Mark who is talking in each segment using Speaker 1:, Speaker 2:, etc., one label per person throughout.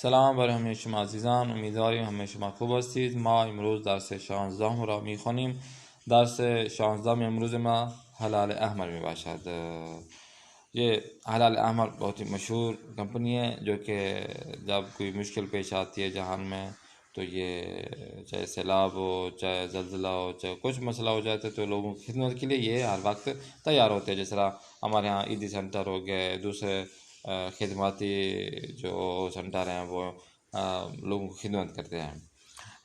Speaker 1: سلام بر همه شما عزیزان، امیدواریم همه شما خوب هستید. ما امروز درس 16 را میخوانیم. درس 16 امروز ما حلال احمر می باشد. یہ حلال احمر بہت ہی مشہور کمپنی ہے جو کہ جب کوئی مشکل پیش آتی ہے جہان میں تو یہ چاہے سیلاب ہو، چاہے زلزلہ ہو، چاہے کچھ مسئلہ ہو جاتا ہے تو لوگوں کی خدمت کے لیے یہ ہر وقت تیار ہوتے ہیں. جس طرح ہمارے ہاں عیدی سینٹر ہو گئے، دوسرے خدماتی جو سینٹر ہیں وہ لوگوں کی خدمت کرتے ہیں.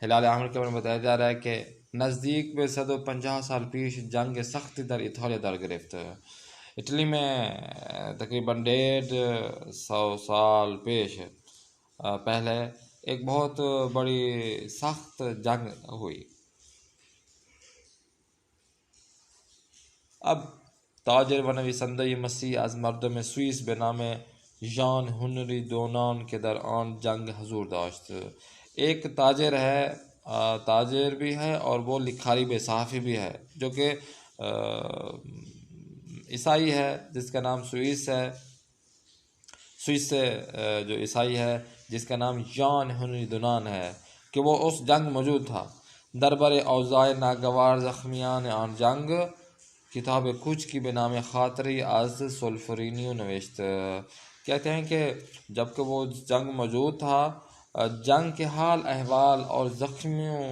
Speaker 1: ہلال احمر کے بارے میں بتایا جا رہا ہے کہ نزدیک به 150 سال پیش جنگ سختی در ایتالیا در گرفت. اٹلی میں تقریباً 150 سال پیش پہلے ایک بہت بڑی سخت جنگ ہوئی. اب تاجر و نویسنده مسیح از مردم سوئیس به نام ژان هنری دونان که در آن جنگ حضور داشت. ایک تاجر ہے، تاجر بھی ہے اور وہ لکھاری بے صحافی بھی ہے جو کہ عیسائی ہے، جس کا نام سوئس ہے. سوئس سے جو عیسائی ہے جس کا نام ژان ہنری دونان ہے کہ وہ اس جنگ موجود تھا. دربار اوضاع ناگوار زخمیان آن جنگ کتاب کچھ کی بے نام خاطری از سولفرینیو نوشت. کہتے ہیں کہ جب کہ وہ جنگ موجود تھا، جنگ کے حال احوال اور زخمیوں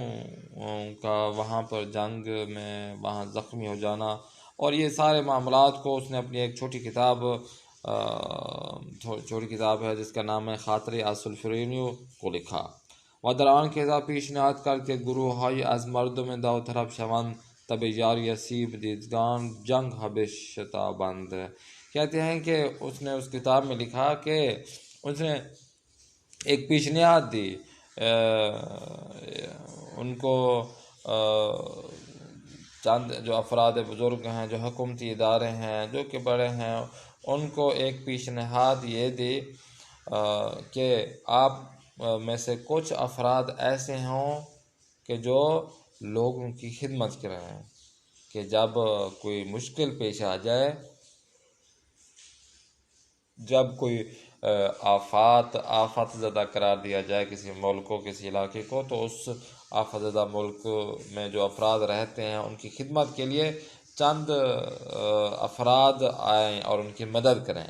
Speaker 1: کا وہاں پر جنگ میں وہاں زخمی ہو جانا اور یہ سارے معاملات کو اس نے اپنی ایک چھوٹی کتاب ہے جس کا نام ہے خاطری از سولفرینیو کو لکھا. و در آن کتاب پیشنهاد کرد که گروه‌هایی از مردم داوطلب شوند تا به یاری سیب دیدگان جنگ حبش شتابند. کہتے ہیں کہ اس نے اس کتاب میں لکھا کہ اس نے ایک پیشنہاد دی ان کو، چند جو افراد بزرگ ہیں، جو حکومتی ادارے ہیں، جو کہ بڑے ہیں، ان کو ایک پیشنہاد یہ دی کہ آپ میں سے کچھ افراد ایسے ہوں کہ جو لوگوں کی خدمت کریں، کہ جب کوئی مشکل پیش آ جائے، جب کوئی آفات زدہ قرار دیا جائے کسی ملک کو، کسی علاقے کو، تو اس آفات زدہ ملک میں جو افراد رہتے ہیں ان کی خدمت کے لیے چند افراد آئیں اور ان کی مدد کریں.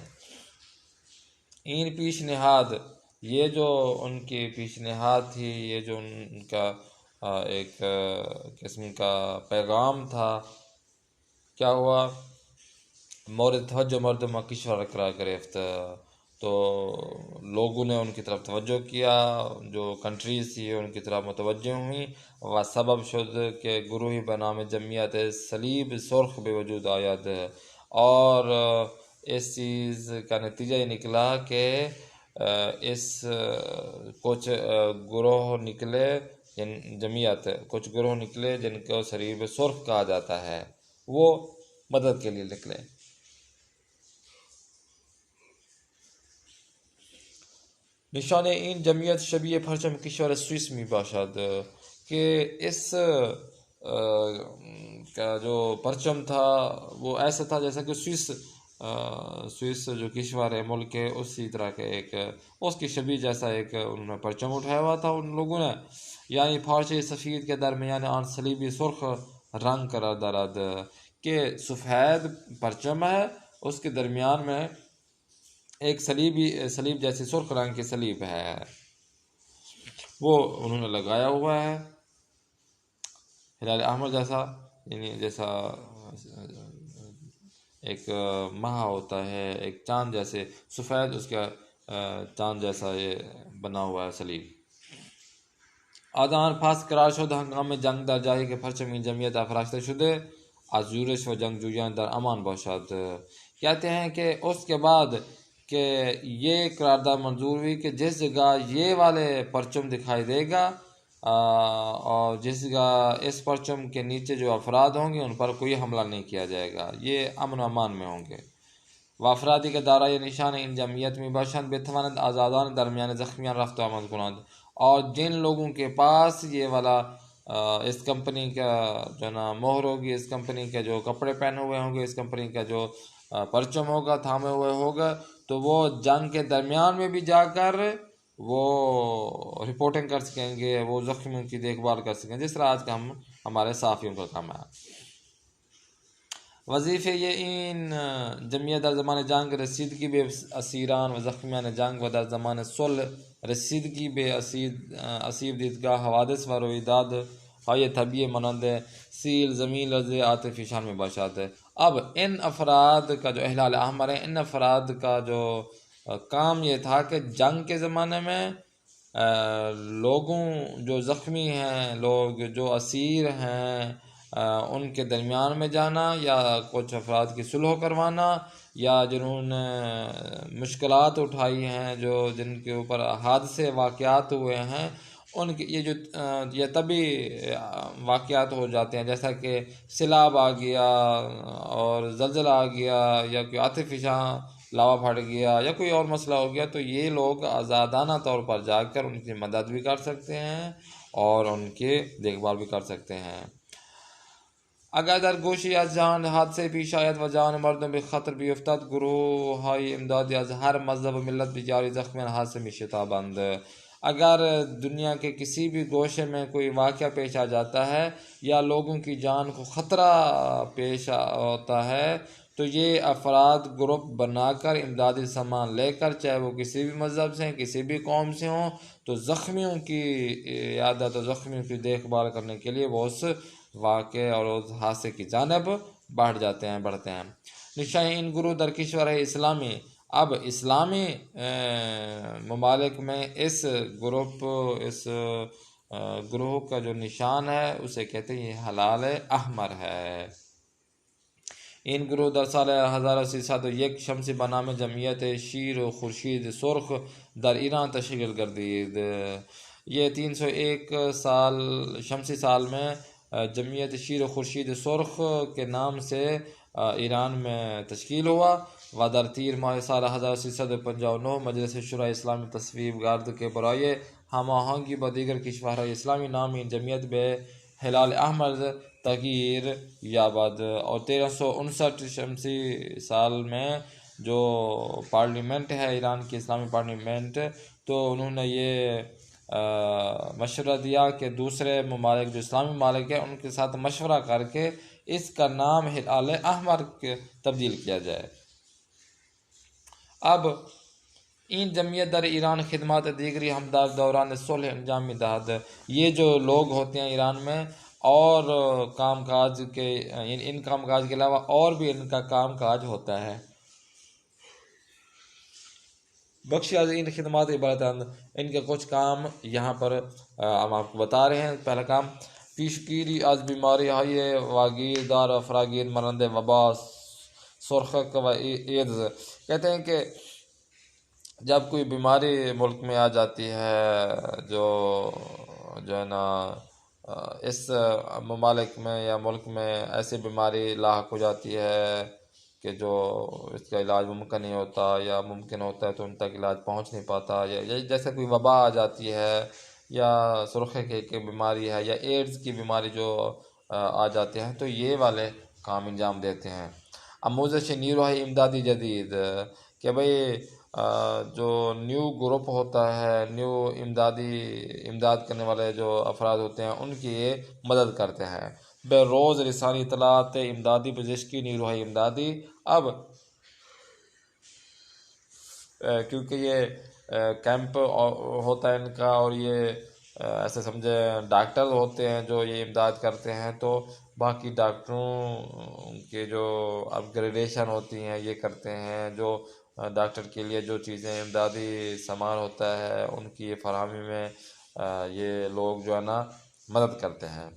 Speaker 1: این پیشنہاد، یہ جو ان کی پیشنہاد تھی، یہ جو ان کا ایک قسم کا پیغام تھا، کیا ہوا؟ مورد توجہ مردم کشور قرار گرفت. تو لوگوں نے ان کی طرف توجہ کیا، جو کنٹریز تھی ان کی طرف متوجہ ہوئیں. و سبب شد کہ گروہی بنام جمعیت صلیب سرخ بے وجود آید. اور اس چیز کا نتیجہ یہ نکلا کہ اس کچھ گروہ نکلے، جمعیت کچھ گروہ نکلے جن کو صلیب سرخ کہا جاتا ہے، وہ مدد کے لیے نکلے. نشان این جمعیت شبیه پرچم کشور سوئیس می باشد کہ اس کا جو پرچم تھا وہ ایسا تھا جیسا کہ سوئس جو کشور ہے، ملک ہے، اسی طرح کے ایک اس کی شبیہ جیسا ایک انہوں نے پرچم اٹھایا ہوا تھا ان لوگوں نے. یعنی فارچے سفید کے درمیان آن صلیبی سرخ رنگ قرار دارد، کہ سفید پرچم ہے، اس کے درمیان میں ایک صلیب جیسی سرخ رنگ کی صلیب ہے، وہ انہوں نے لگایا ہوا ہے. ہلال احمر جیسا، یعنی جیسا ایک ماہ ہوتا ہے، ایک چاند جیسے سفید، اس کا چاند جیسا یہ بنا ہوا ہے صلیب. آدان پاس قرار شد هنگام جنگ در جایی که پرچم این جمعیت افراشته شده از یورش و جنگجویان در امان باشد. کہتے ہیں کہ اس کے بعد کہ یہ قرارداد منظور ہوئی کہ جس جگہ یہ والے پرچم دکھائی دے گا اور جس جگہ اس پرچم کے نیچے جو افراد ہوں گے ان پر کوئی حملہ نہیں کیا جائے گا، یہ امن و امان میں ہوں گے. و افرادی که دارای نشان این جمعیت می باشند بتوانند آزادان درمیان زخمیان رفت و آمد کنند. اور جن لوگوں کے پاس یہ والا اس کمپنی کا جو نا مہر ہوگی، اس کمپنی کے جو کپڑے پہنے ہوئے ہوں گے، اس کمپنی کا جو پرچم ہوگا، تھامے ہوئے ہوگا، تو وہ جنگ کے درمیان میں بھی جا کر وہ رپورٹنگ کر سکیں گے، وہ زخمیوں کی دیکھ بھال کر سکیں، جس طرح آج کا ہمارے صحافیوں کا کام ہے۔ وظیفے یہ این جمعیت در زمان جنگ رسیدگی به اسیران و زخمیان جنگ و در زمان صلح رسیدگی به اسیر دیدگاه حوادث و رویداد های طبیعی مانند سیل، زمین لرزے، عاطفی شان میں باشد۔ اب ان افراد کا جو ہلال احمر ہیں، ان افراد کا جو کام یہ تھا کہ جنگ کے زمانے میں لوگوں جو زخمی ہیں، لوگ جو اسیر ہیں، ان کے درمیان میں جانا، یا کچھ افراد کی صلح کروانا، یا جنہوں نے مشکلات اٹھائی ہیں، جن کے اوپر حادثے واقعات ہوئے ہیں، ان کے یہ تبھی واقعات ہو جاتے ہیں، جیسا کہ سیلاب آ گیا اور زلزلہ آ گیا، یا کوئی عاطفی لاوا پھٹ گیا، یا کوئی اور مسئلہ ہو گیا، تو یہ لوگ آزادانہ طور پر جا کر ان کی مدد بھی کر سکتے ہیں اور ان کی دیکھ بھال بھی کر سکتے ہیں۔ اگر در گوشی از جهان حادثه پیش آید و جان مردم به خطر بیفتد، گروه های امدادی از هر مذہب و ملت بیچاره زخمیان حادثه می شتابند۔ اگر دنیا کے کسی بھی گوشے میں کوئی واقعہ پیش آ جاتا ہے یا لوگوں کی جان کو خطرہ پیش ہوتا ہے، تو یہ افراد گروپ بنا کر امدادی سامان لے کر، چاہے وہ کسی بھی مذہب سے ہیں، کسی بھی قوم سے ہوں، تو زخمیوں کی عیادت و زخمیوں کی دیکھ بھال کرنے کے لیے وہ اس واقع اور اس حادثے کی جانب بڑھتے ہیں۔ نشان ان گروہ در کشور اسلامی، اب اسلامی ممالک میں اس گروہ کا جو نشان ہے اسے کہتے ہیں یہ ہلال احمر ہے۔ این گروه در سال 1301 شمسی به نام جمعیت شیر و خورشید سرخ در ایران تشکیل گردید۔ یہ 301 سال شمسی سال میں جمعیت شیر و خورشید سرخ کے نام سے ایران میں تشکیل ہوا، و در تیر ماہ سال 1359 مجلس شورای اسلامی تصویب گرد کے برائے ہم آہنگی با دیگر کشورهای اسلامی نام این جمعیت به ہلال احمر تغییر یابد، اور 1359 شمسی سال میں جو پارلیمنٹ ہے ایران کی اسلامی پارلیمنٹ، تو انہوں نے یہ مشورہ دیا کہ دوسرے ممالک جو اسلامی ممالک ہیں ان کے ساتھ مشورہ کر کے اس کا نام ہلال احمر تبدیل کیا جائے۔ اب این جمعیت در ایران خدمات دیگری ہم در دوران صلح انجام می دہد۔ یہ جو لوگ ہوتے ہیں ایران میں اور کام کاج کے ان کام کاج کے علاوہ اور بھی ان کا کام کاج ہوتا ہے۔ بخشی از این خدمات عبارتند، ان کے کچھ کام یہاں پر ہم آپ کو بتا رہے ہیں۔ پہلا کام پیشگیری از بیماری های واگیر دار و فراگیر مانند وبا، سرخک و ایدز۔ کہتے ہیں کہ جب کوئی بیماری ملک میں آ جاتی ہے جو ہے نا اس ممالک میں یا ملک میں ایسی بیماری لاحق ہو جاتی ہے کہ جو اس کا علاج ممکن نہیں ہوتا، یا ممکن ہوتا ہے تو ان تک علاج پہنچ نہیں پاتا، یا جیسے کوئی وبا آ جاتی ہے، یا سرخے کی بیماری ہے، یا ایڈز کی بیماری جو آ جاتی ہے، تو یہ والے کام انجام دیتے ہیں۔ آموزش نیروهای امدادی جدید، کہ بھئی جو نیو گروپ ہوتا ہے، نیو امداد کرنے والے جو افراد ہوتے ہیں ان کی یہ مدد کرتے ہیں۔ بے روز رسانی اطلاعات امدادی پزشکی نیروهای امدادی، اب کیونکہ یہ کیمپ ہوتا ہے ان کا، اور یہ ایسے سمجھے ڈاکٹر ہوتے ہیں جو یہ امداد کرتے ہیں، تو باقی ڈاکٹروں کے جو اپ گریڈیشن ہوتی ہیں یہ کرتے ہیں، جو ڈاکٹر کے لیے جو چیزیں امدادی سامان ہوتا ہے ان کی یہ فراہمی میں یہ لوگ جو ہے نا مدد کرتے ہیں۔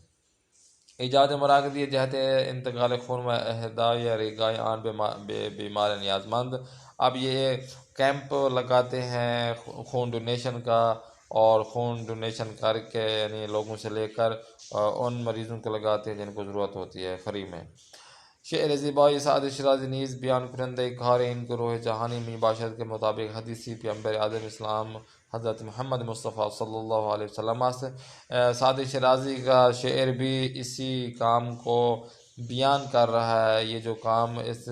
Speaker 1: ایجاد مراکزی جہت انتقال خون و اہدای ریگای آن بیمار نیازمند، اب یہ کیمپ لگاتے ہیں خون ڈونیشن کا، اور خون ڈونیشن کر کے یعنی لوگوں سے لے کر ان مریضوں کو لگاتے ہیں جن کو ضرورت ہوتی ہے فری میں۔ شعر زیبای سعد شیرازی نیز بیان کنندہ کار این گروہ جہانی می باشد کے مطابق حدیثی پیغمبر اعظم اسلام حضرت محمد مصطفیٰ صلی اللہ علیہ وسلم سے سعد شیرازی کا شعر بھی اسی کام کو بیان کر رہا ہے۔ یہ جو کام اس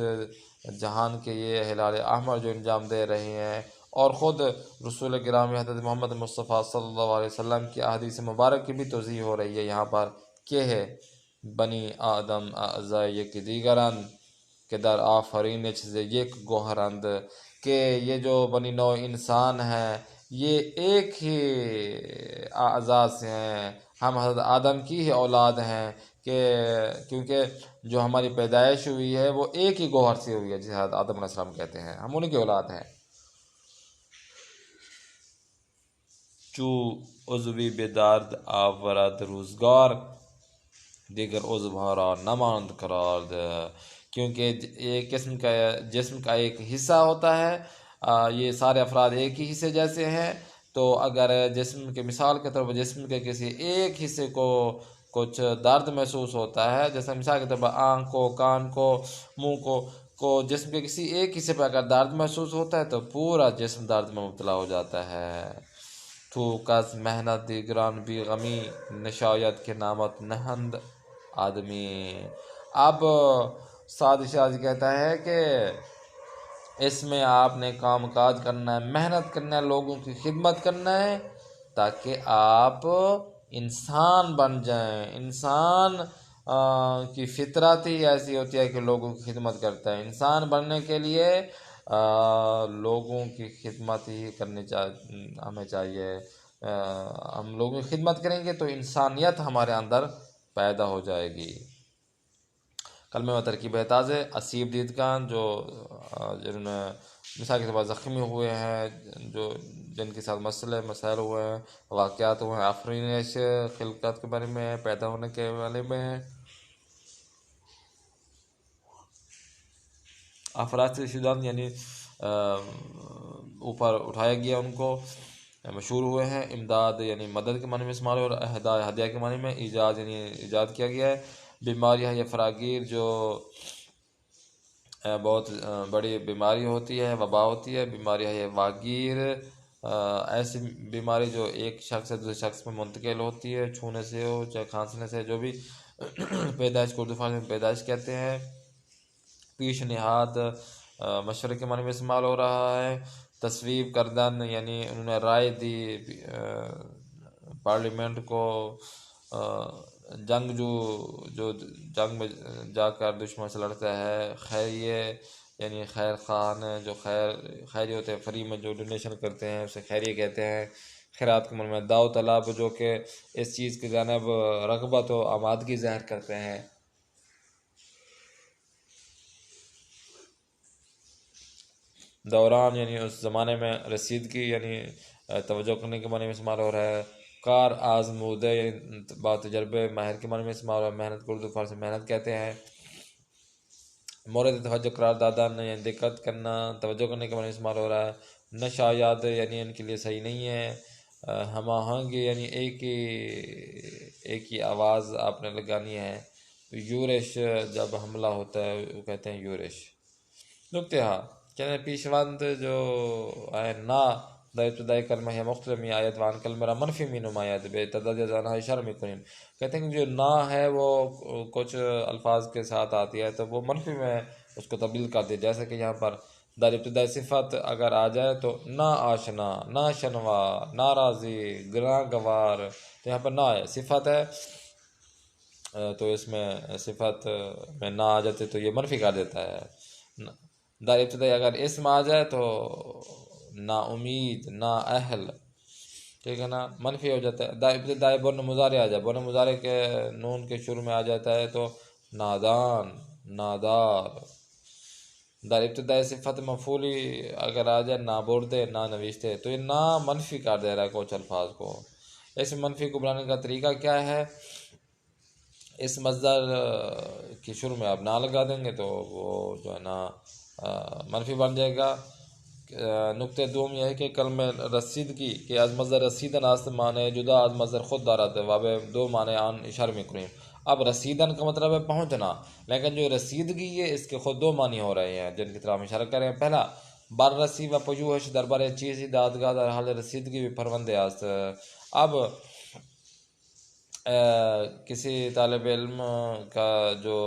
Speaker 1: جہان کے یہ ہلال احمر جو انجام دے رہے ہیں، اور خود رسول گرامی حضرت محمد مصطفیٰ صلی اللہ علیہ وسلم کی احادیث مبارک کی بھی توضیح ہو رہی ہے یہاں پر کہ ہے بنی آدم اعضا یک دیگرند کہ در آفرینش ز یک گوہرند، کہ یہ جو بنی نوع انسان ہیں یہ ایک ہی اعضاء سے ہیں، ہم حضرت آدم کی ہی اولاد ہیں، کہ کیونکہ جو ہماری پیدائش ہوئی ہے وہ ایک ہی گوہر سے ہوئی ہے جسے حضرت آدم علیہ السلام کہتے ہیں، ہم انہیں کی اولاد ہیں۔ چو عضوی بدارد آورد روزگار، دیگر عضو را نماند قرار دے، کیونکہ ایک جسم کا ایک حصہ ہوتا ہے، یہ سارے افراد ایک ہی حصے جیسے ہیں، تو اگر جسم کے مثال کے طور پر جسم کے کسی ایک حصے کو کچھ درد محسوس ہوتا ہے، جیسے مثال کے طور پر آنکھ کو، کان کو، منہ کو جسم کے کسی ایک حصے پر اگر درد محسوس ہوتا ہے تو پورا جسم درد میں مبتلا ہو جاتا ہے۔ تو کس محنت دیگران بھی غمی، نشایت کے نامت نہند آدمی۔ اب سعدی شاہ کہتا ہے کہ اس میں آپ نے کام کاج کرنا ہے، محنت کرنا ہے، لوگوں کی خدمت کرنا ہے تاکہ آپ انسان بن جائیں۔ انسان کی فطرت ہی ایسی ہوتی ہے کہ لوگوں کی خدمت کرتا ہے۔ انسان بننے کے لیے لوگوں کی خدمت ہی ہمیں چاہیے۔ ہم لوگوں کی خدمت کریں گے تو انسانیت ہمارے اندر پیدا ہو جائے گی۔ کلمہ و ترکیب تاز اسیب دیدگان، جو جنہوں نے مثال کے طور پر زخمی ہوئے ہیں، جو جن کے ساتھ مسائل ہوئے ہیں، واقعات ہوئے ہیں، آفرینش خلقت کے بارے میں، پیدا ہونے کے بارے میں، افراد شدان یعنی اوپر اٹھایا گیا ان کو، مشہور ہوئے ہیں۔ امداد یعنی مدد کے معنی میں استعمال ہے، اور ہدیہ کے معنی میں ایجاد یعنی ایجاد کیا گیا ہے۔ بیماریاں یا فراگیر، جو بہت بڑی بیماری ہوتی ہے، وبا ہوتی ہے۔ بیماریاں یا واگیر، ایسی بیماری جو ایک شخص سے دوسرے شخص میں منتقل ہوتی ہے، چھونے سے ہو چاہے کھانسنے سے، جو بھی پیدائش کو اردو فارسی میں پیدائش کہتے ہیں۔ پیش نہاد مشورے کے معنی میں استعمال ہو رہا ہے۔ تصویب کردن یعنی انہوں نے رائے دی پارلیمنٹ کو، جنگجو جو جنگ میں جا کر دشمن سے لڑتا ہے۔ خیریے یعنی خیر خواہان، جو خیریے ہوتے ہیں، فری میں جو ڈونیشن کرتے ہیں اسے خیریے کہتے ہیں۔ خیرات کے معنی میں داؤ طلب، جو کہ اس چیز کی جانب رغبت و آمادگی ظاہر کرتے ہیں۔ دوران یعنی اس زمانے میں، رسیدگی یعنی توجہ کرنے کے معنی میں استعمال ہو رہا ہے۔ کار آزمودہ یعنی با تجربے، ماہر کے معنی میں استعمال ہو رہا ہے۔ محنت کو اردو فارسی محنت کہتے ہیں۔ مورد توجہ قرار دادن یعنی دقت کرنا، توجہ کرنے کے معنی میں استعمال ہو رہا ہے۔ نشایات یعنی ان کے لیے صحیح نہیں ہے۔ ہم آہنگ یعنی ایک ہی آواز آپ نے لگانی ہے۔ یورش جب حملہ ہوتا ہے وہ کہتے ہیں یورش۔ نکتے ہاں کہتے ہیں پیشوند جو آئے نا در ابتدائی کلمہ ہے مختلف می آیت وان کلمہ را منفی می نمایت بے تعداد زانہ شرم کنین، کہتے ہیں کہ جو نا ہے وہ کچھ الفاظ کے ساتھ آتی ہے تو وہ منفی میں اس کو تبدیل کر دی، جیسے کہ یہاں پر در ابتدائی صفت اگر آ جائے تو نا آشنا، نا شنوا، ناراضی، گناہ گوار، تو یہاں پر نا ہے، صفت ہے تو اس میں صفت میں نا آ جاتے تو یہ منفی کر دیتا ہے۔ در ابتدائی اگر اسم آ جائے تو نا امید، نا اہل، ٹھیک ہے نا، منفی ہو جاتا ہے۔ در ابتدائی بن مضارع آ جائے، بن مضارع کے نون کے شروع میں آ جاتا ہے تو نادان، نادار۔ در ابتدائی صفت مفعولی اگر آ جائے، نا بردے، نا نوشتے، تو یہ نا منفی کر دے رہا ہے کچھ الفاظ کو۔ اس منفی کو بنانے کا طریقہ کیا ہے؟ اس مصدر کی شروع میں آپ نا لگا دیں گے تو وہ جو ہے نا منفی بن جائے گا۔ نقطہ دوم یہ ہے کہ کلمہ رسیدگی کہ از مصدر رسیدن است معنی جدا از مصدر خود دارد، واب دو معنی آن اشارہ میں کریں۔ اب رسیدن کا مطلب ہے پہنچنا، لیکن جو رسیدگی ہے اس کے خود دو معنی ہو رہے ہیں جن کی طرف ہم اشارہ کر رہے ہیں۔ پہلا بر رسی و پجوہش دربار چیزی دادگاہ در حال رسیدگی بھی پروندے است۔ اب کسی طالب علم کا جو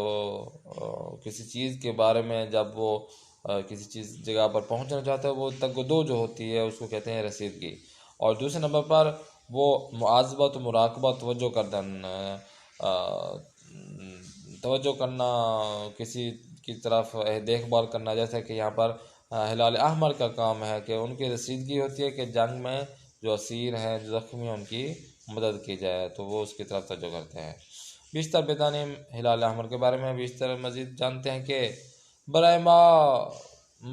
Speaker 1: کسی چیز کے بارے میں جب وہ کسی چیز جگہ پر پہنچنا چاہتا ہے وہ تگدو جو ہوتی ہے اس کو کہتے ہیں رسیدگی. اور دوسرے نمبر پر وہ معاذبت و مراقبہ توجہ کرنا کسی کی طرف دیکھ بھال کرنا، جیسا کہ یہاں پر ہلال احمر کا کام ہے کہ ان کی رسیدگی ہوتی ہے کہ جنگ میں جو اسیر ہیں جو زخمی ہیں ان کی مدد کی جائے، تو وہ اس کی طرف توجہ کرتے ہیں. بیشتر بیدانیم ہلال احمر کے بارے میں بیشتر مزید جانتے ہیں کہ برائے ما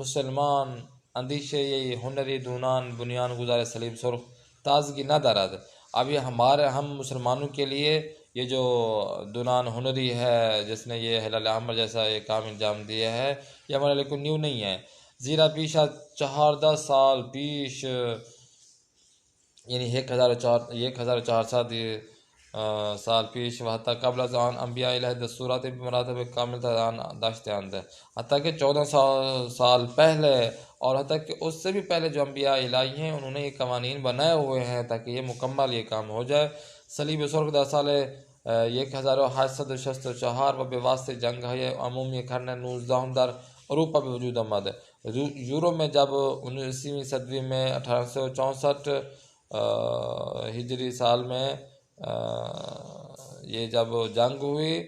Speaker 1: مسلمان اندیشے یہ ہنری دونان بنیان گزار سلیب سرخ تازگی نہ دارد. اب یہ ہم مسلمانوں کے لیے یہ جو دونان ہنری ہے جس نے یہ ہلال احمر جیسا یہ کام انجام دیا ہے، یہ ہمارے لیے کوئی نیو نہیں ہے. زیرا پیشہ 14 سال پیش یعنی 1400 سال پیش و حتیٰ قبل از آن انبیاء الہی دستورات مراتب کامل تران داشتے اند، حتیٰ کہ 14 سال پہلے اور حتیٰ کہ اس سے بھی پہلے جو انبیاء الہی ہیں انہوں نے یہ قوانین بنائے ہوئے ہیں تاکہ یہ مکمل یہ کام ہو جائے. صلیب سرخ 10 سال 1864 و بے واسطے جنگ ہے عمومی کرنے 19 در اروپا میں وجود آمد. یورپ میں جب 19ویں صدی میں 1864 ہجری سال میں یہ جب جنگ ہوئی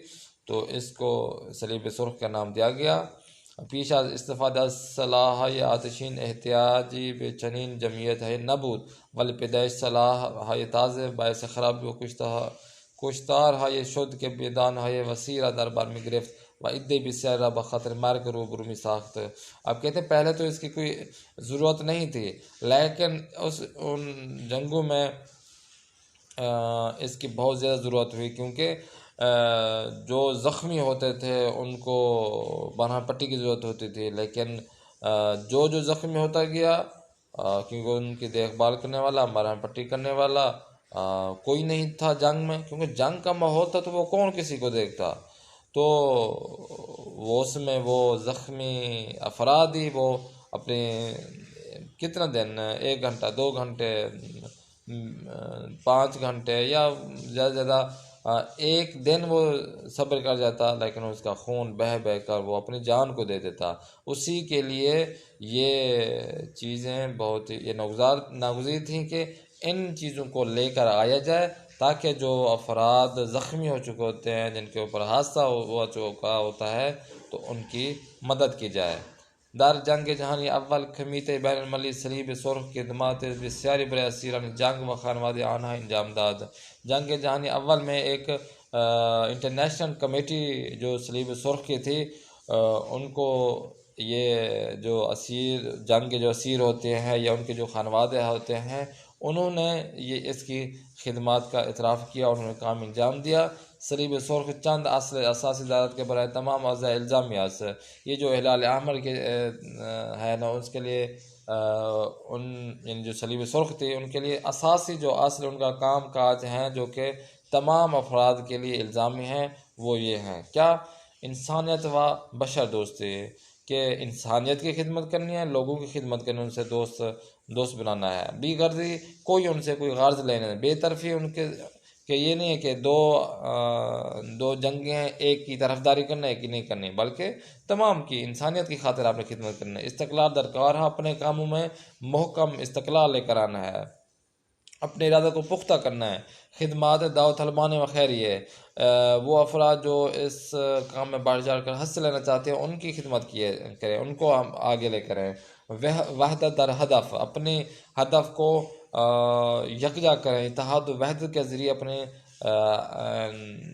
Speaker 1: تو اس کو صلیب سرخ کا نام دیا گیا. پیش از استفاده از سلاح های آتشین احتیاجی به چنین جمعیت های نبود ولی پیدایش سلاح های تازه باعث خرابی و کشتار های شد که میدان های وسیع را در بر می گرفت و عده بسیار را بخاطر مرگ روبرو می ساخت. اب کہتے ہیں پہلے تو اس کی کوئی ضرورت نہیں تھی، لیکن ان جنگوں میں اس کی بہت زیادہ ضرورت ہوئی، کیونکہ جو زخمی ہوتے تھے ان کو مرہم پٹی کی ضرورت ہوتی تھی، لیکن جو زخمی ہوتا گیا کیونکہ ان کی دیکھ بھال کرنے والا مرہم پٹی کرنے والا کوئی نہیں تھا جنگ میں، کیونکہ جنگ کا ماحول تھا تو وہ کون کسی کو دیکھتا. تو وہ اس میں وہ زخمی افراد ہی وہ اپنے کتنا دن 1 گھنٹہ 2 گھنٹے 5 گھنٹے یا زیادہ زیادہ 1 دن وہ صبر کر جاتا، لیکن اس کا خون بہہ بہہ کر وہ اپنی جان کو دے دیتا. اسی کے لیے یہ چیزیں بہت یہ ناگزیر تھیں کہ ان چیزوں کو لے کر آیا جائے تاکہ جو افراد زخمی ہو چکے ہوتے ہیں جن کے اوپر حادثہ ہوا چکا ہوتا ہے تو ان کی مدد کی جائے. در جنگ جہانی اول کمیته بین المللی صلیب سرخ خدمات بسیاری برای اسیران جنگ و خانواده آنها انجام داد. جنگ جہانی اول میں ایک انٹرنیشنل کمیٹی جو صلیب سرخ کی تھی ان کو یہ جو اسیر جنگ کے جو اسیر ہوتے ہیں یا ان کے جو خانوادے ہوتے ہیں انہوں نے یہ اس کی خدمات کا اعتراف کیا اور انہوں نے کام انجام دیا. صلیب سرخ چند اساسی دارت کے برائے تمام اعضاء الزامیہ سے یہ جو ہلال احمر کے ہے نا اس کے لیے ان یعنی جو صلیب سرخ تھی ان کے لیے اساسی جو اصل ان کا کام کاج ہیں جو کہ تمام افراد کے لیے الزامی ہیں وہ یہ ہیں کیا انسانیت و بشر دوستی، کہ انسانیت کی خدمت کرنی ہے، لوگوں کی خدمت کرنی ہے، ان سے دوست بنانا ہے. بی غرضی کوئی ان سے کوئی غرض لینا ہے، بے طرفی ان کے کہ یہ نہیں ہے کہ دو جنگیں ہیں ایک کی طرفداری کرنا ہے ایک کی نہیں کرنی، بلکہ تمام کی انسانیت کی خاطر آپ نے خدمت کرنا ہے. استقلال درکار ہے، اپنے کاموں میں محکم استقلال لے کر آنا ہے، اپنے ارادہ کو پختہ کرنا ہے. خدمات دعوت طلبان و خیریہ وہ افراد جو اس کام میں بڑھ چڑھ کر حصہ لینا چاہتے ہیں ان کی خدمت کریں، ان کو ہم آگے لے کریں. وحدت در ہدف اپنے ہدف کو یکجا کریں، اتحاد و وحدت کے ذریعے اپنے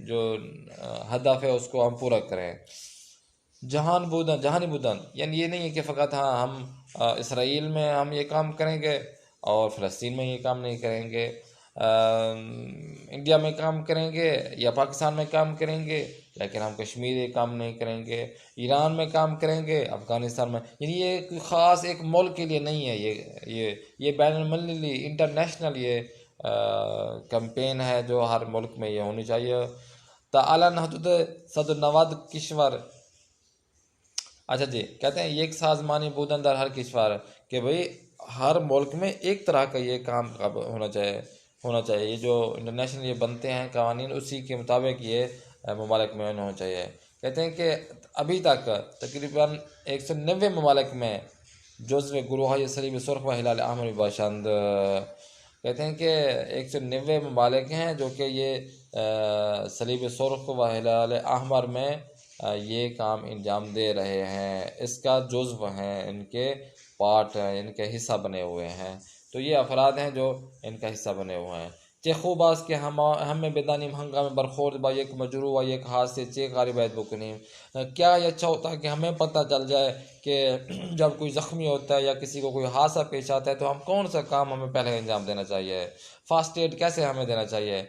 Speaker 1: جو ہدف ہے اس کو ہم پورا کریں. جہانی بودن یعنی یہ نہیں ہے کہ فقط ہم اسرائیل میں ہم یہ کام کریں گے اور فلسطین میں یہ کام نہیں کریں گے، انڈیا میں کام کریں گے یا پاکستان میں کام کریں گے لیکن ہم کشمیر یہ کام نہیں کریں گے، ایران میں کام کریں گے، افغانستان میں، یعنی یہ خاص ایک ملک کے لیے نہیں ہے، یہ بین المللی انٹرنیشنل یہ کمپین ہے جو ہر ملک میں یہ ہونی چاہیے. تعالی حدود 190 کشور. اچھا جی کہتے ہیں ایک سازمانی بودن در ہر کشور، کہ بھئی ہر ملک میں ایک طرح کا یہ کام ہونا چاہیے. یہ جو انٹرنیشنل یہ بنتے ہیں قوانین اسی کے مطابق یہ ممالک میں ہونا چاہیے. کہتے ہیں کہ ابھی تک تقریباً 190 ممالک میں جزو گروہ صلیب سرخ و ہلال احمر باشند، کہتے ہیں کہ 190 ممالک ہیں جو کہ یہ صلیب سرخ و ہلال احمر میں یہ کام انجام دے رہے ہیں، اس کا جزو ہیں، ان کے پارٹ ہیں، ان کے حصہ بنے ہوئے ہیں. تو یہ افراد ہیں جو ان کا حصہ بنے ہوئے ہیں. چہ خوب است کہ ہمیں بدانیم ہنگام برخورد با یک مجروح و یک حادثے چہ کاری باید بکنیم. کیا یہ اچھا ہوتا ہے کہ ہمیں پتہ چل جائے کہ جب کوئی زخمی ہوتا ہے یا کسی کو کوئی حادثہ پیش آتا ہے تو ہم کون سا کام ہمیں پہلے انجام دینا چاہیے، فاسٹ ایڈ کیسے ہمیں دینا چاہیے.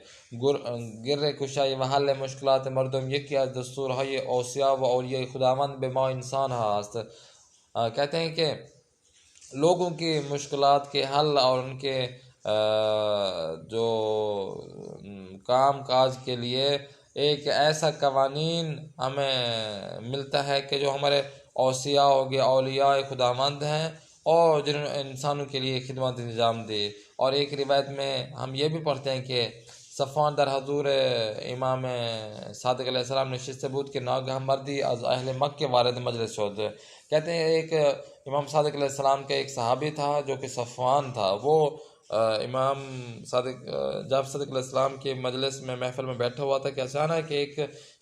Speaker 1: گر کشائی و حل مشکلات مردم یکی از دستور های اوصیا و اولیاء خداوند به ما انسان هست. کہتے ہیں کہ لوگوں کی مشکلات کے حل اور ان کے جو کام کاج کے لیے ایک ایسا قوانین ہمیں ملتا ہے کہ جو ہمارے اوصیاء ہو گئے، اولیاء خداوند ہیں اور جنہوں نے انسانوں کے لیے خدمت انجام دی. اور ایک روایت میں ہم یہ بھی پڑھتے ہیں کہ صفوان در حضور امام صادق علیہ السلام نے نشست بود کہ ناگہاں مردی از اہل مکہ وارد مجلس شد. کہتے ہیں ایک امام صادق علیہ السلام کا ایک صحابی تھا جو کہ صفوان تھا، وہ امام جعفر صادق علیہ السلام کے مجلس میں محفل میں بیٹھا ہوا تھا کہ اچانک ایک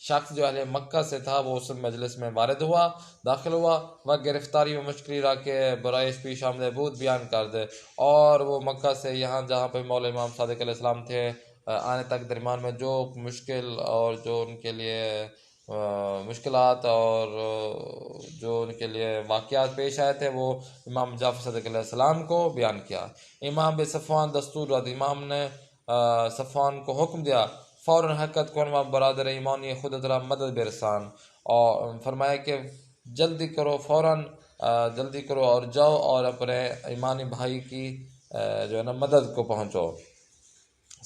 Speaker 1: شخص جو اہل مکہ سے تھا وہ اس مجلس میں وارد ہوا، داخل ہوا، وہ گرفتاری و مشکلی را کے برائش پیش آمدے بود بیان کر دے. اور وہ مکہ سے یہاں جہاں پہ مولا امام صادق علیہ السلام تھے آنے تک درمیان میں جو مشکل اور جو ان کے لیے مشکلات اور جو ان کے لیے واقعات پیش آئے تھے وہ امام جعفر صادق علیہ السلام کو بیان کیا. امام بے صفوان دستور داد، امام نے صفوان کو حکم دیا فوراً حرکت کن و برادر ایمانی خود را مدد برسان، اور فرمایا کہ جلدی کرو، فوراً جلدی کرو اور جاؤ اور اپنے ایمانی بھائی کی جو ہے نا مدد کو پہنچو.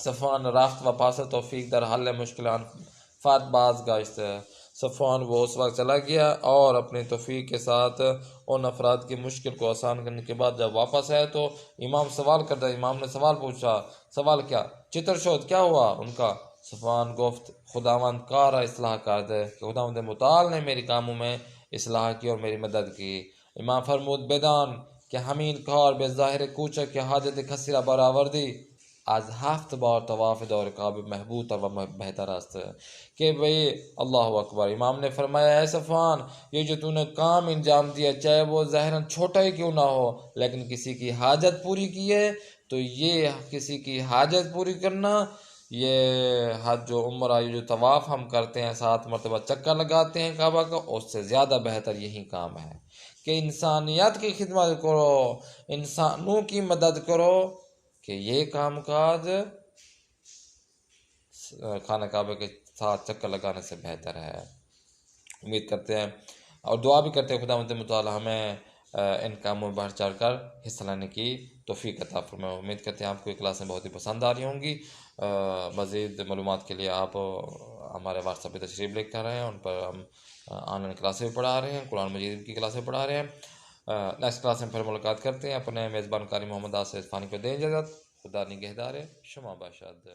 Speaker 1: صفوان رافت و پاس توفیق در حل مشکلات فات باز گاشت. صفوان وہ اس وقت چلا گیا اور اپنی توفیق کے ساتھ ان افراد کی مشکل کو آسان کرنے کے بعد جب واپس آئے تو امام سوال کرتا، امام نے سوال پوچھا. سوال کیا؟ چتر شد، کیا ہوا ان کا؟ صفوان گفت خداوند کارا اصلاح کر دے، کہ خداوند متعال نے میری کاموں میں اصلاح کی اور میری مدد کی. امام فرمود بدان کہ ہمین کار بے ظاہر کوچک کہ حاجت کثیرہ برآوردی از 7 بار طواف دور کعبہ محبوط و بہتر است. کہ بھئی اللہ اکبر. امام نے فرمایا اے صفوان، یہ جو تو نے کام انجام دیا چاہے وہ ظاہراً چھوٹا ہی کیوں نہ ہو لیکن کسی کی حاجت پوری کی ہے، تو یہ کسی کی حاجت پوری کرنا، یہ حج و عمرہ، یہ جو طواف ہم کرتے ہیں 7 مرتبہ چکر لگاتے ہیں کعبہ کا، اس سے زیادہ بہتر یہی کام ہے کہ انسانیت کی خدمت کرو، انسانوں کی مدد کرو، کہ یہ کام کاج خانہ کعبہ کے ساتھ چکر لگانے سے بہتر ہے. امید کرتے ہیں اور دعا بھی کرتے ہیں خداوند متعال ہمیں ان کاموں میں بڑھ چڑھ کر حصہ لینے کی توفیق عطا فرمائے. امید کرتے ہیں آپ کو یہ کلاسیں بہت ہی پسند آ رہی ہوں گی. مزید معلومات کے لیے آپ ہمارے واٹس ایپ پہ تشریف لے کر رہے ہیں، ان پر ہم آن لائن کلاسیں بھی پڑھا رہے ہیں، قرآن مجید کی کلاسیں پڑھا رہے ہیں. نیکسٹ کلاس میں پھر ملاقات کرتے ہیں. اپنے میزبان کاری محمد آصف عرفانی کو دیں اجازت. خدا نگہدار شما باشد.